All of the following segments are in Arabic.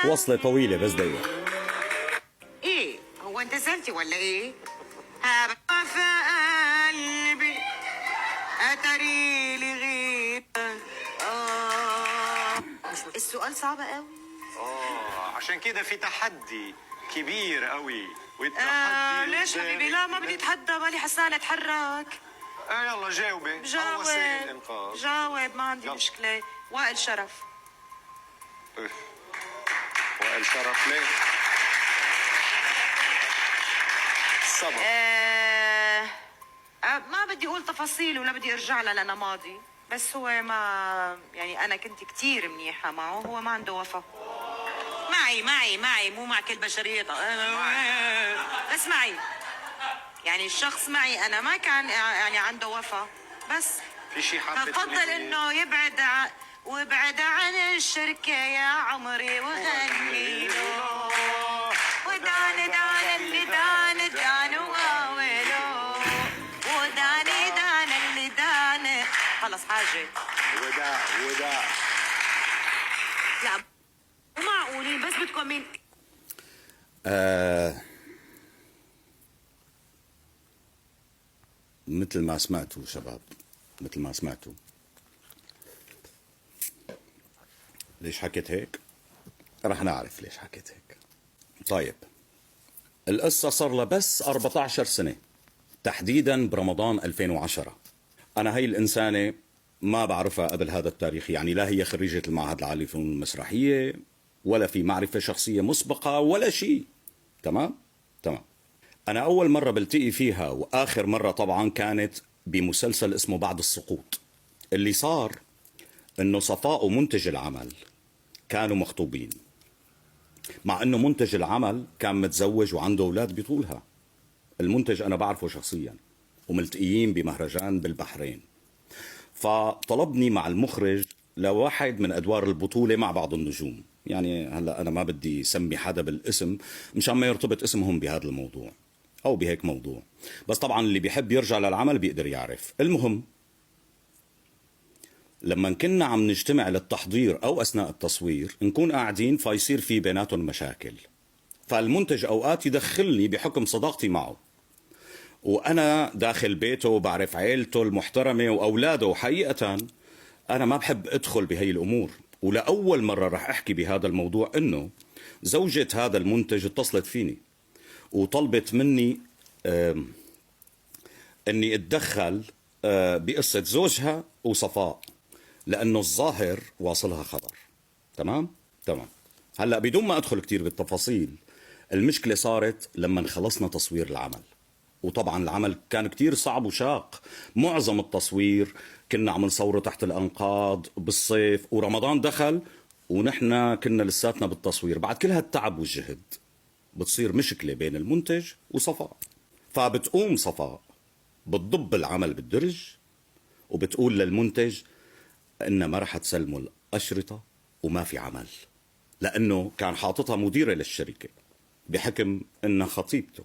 وصلة طويلة بس دقيقة. ايه هو انت زلتي ولا ايه؟ في قلبي اتري لي غيب. السؤال صعب قوي. عشان كده في تحدي كبير قوي، والتحدي ليش حبيبي؟ لا ما بدي اتحدى، مالي حسانة اتحرك. يلا جاوبي. جاوب وسائل الانقاذ. جاوب، ما عندي يلا. مشكلة. وائل شرف. وائل شرف ليه؟ صبر. ما بدي اقول تفاصيل ولا بدي ارجع لها لأنا ماضي، بس هو ما يعني انا كنت كتير منيحة معه، هو ما عنده وفا. معي مو مع كل بشرية، بس معي. يعني الشخص معي انا ما كان يعني عنده وفا، بس في شي حابة بفضل تقولي؟ انه وابعد عن الشركة يا عمري وغني له ودان اللي دان واولو دان اللي دان. خلص حاجة. وداع. لا مو معقولين، بس بدكم مين؟ مثل ما سمعتوا شباب، مثل ما سمعتوا. ليش حكيت هيك؟ رح نعرف ليش حكيت هيك. طيب، القصة صار لها بس 14 سنة، تحديدا برمضان 2010. أنا هي الإنسانة ما بعرفها قبل هذا التاريخ، يعني لا هي خريجة المعهد العالي للفنون المسرحية ولا في معرفة شخصية مسبقة ولا شيء. تمام؟ أنا أول مرة بلتقي فيها وآخر مرة طبعا كانت بمسلسل اسمه بعد السقوط. اللي صار إنه صفاء ومنتج العمل كانوا مخطوبين، مع إنه منتج العمل كان متزوج وعنده أولاد بطولها. المنتج أنا بعرفه شخصيا وملتقيين بمهرجان بالبحرين، فطلبني مع المخرج لواحد من أدوار البطولة مع بعض النجوم. يعني هلأ أنا ما بدي سمي حدا بالاسم مشان ما يرتبط اسمهم بهذا الموضوع أو بهيك موضوع، بس طبعا اللي بيحب يرجع للعمل بيقدر يعرف. المهم، لما كنا عم نجتمع للتحضير أو أثناء التصوير نكون قاعدين فيصير في بيناتهم مشاكل، فالمنتج أوقات يدخلني بحكم صداقتي معه، وأنا داخل بيته وبعرف عيلته المحترمة وأولاده، وحقيقة أنا ما بحب أدخل بهي الأمور. ولأول مرة رح أحكي بهذا الموضوع إنه زوجة هذا المنتج اتصلت فيني وطلبت مني إني أتدخل بقصة زوجها وصفاء، لأنه الظاهر واصلها خبر. تمام. هلأ بدون ما أدخل كتير بالتفاصيل، المشكلة صارت لما خلصنا تصوير العمل، وطبعا العمل كان كتير صعب وشاق. معظم التصوير كنا عم نصوره تحت الأنقاض بالصيف، ورمضان دخل ونحن كنا لساتنا بالتصوير. بعد كل هالتعب والجهد بتصير مشكلة بين المنتج وصفاء، فبتقوم صفاء بتضب العمل بالدرج وبتقول للمنتج إن ما رح تسلموا الأشرطة وما في عمل، لأنه كان حاططها مديرة للشركة بحكم إنها خطيبته.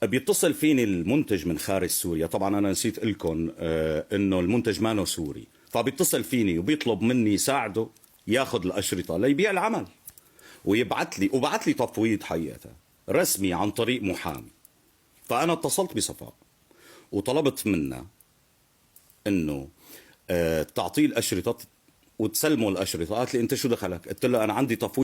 بيتصل فيني المنتج من خارج سوريا، طبعا أنا نسيت لكم إنه المنتج مانو سوري، فبيتصل فيني وبيطلب مني ساعده ياخذ الأشرطة ليبيع العمل وبعت لي تفويض حقيقة رسمي عن طريق محامي. فأنا اتصلت بصفاء وطلبت منها إنه تعطيه الأشرطة وتسلموا الأشرطة. قالت لي أنت شو دخلك؟ قلت له أنا عندي تفويض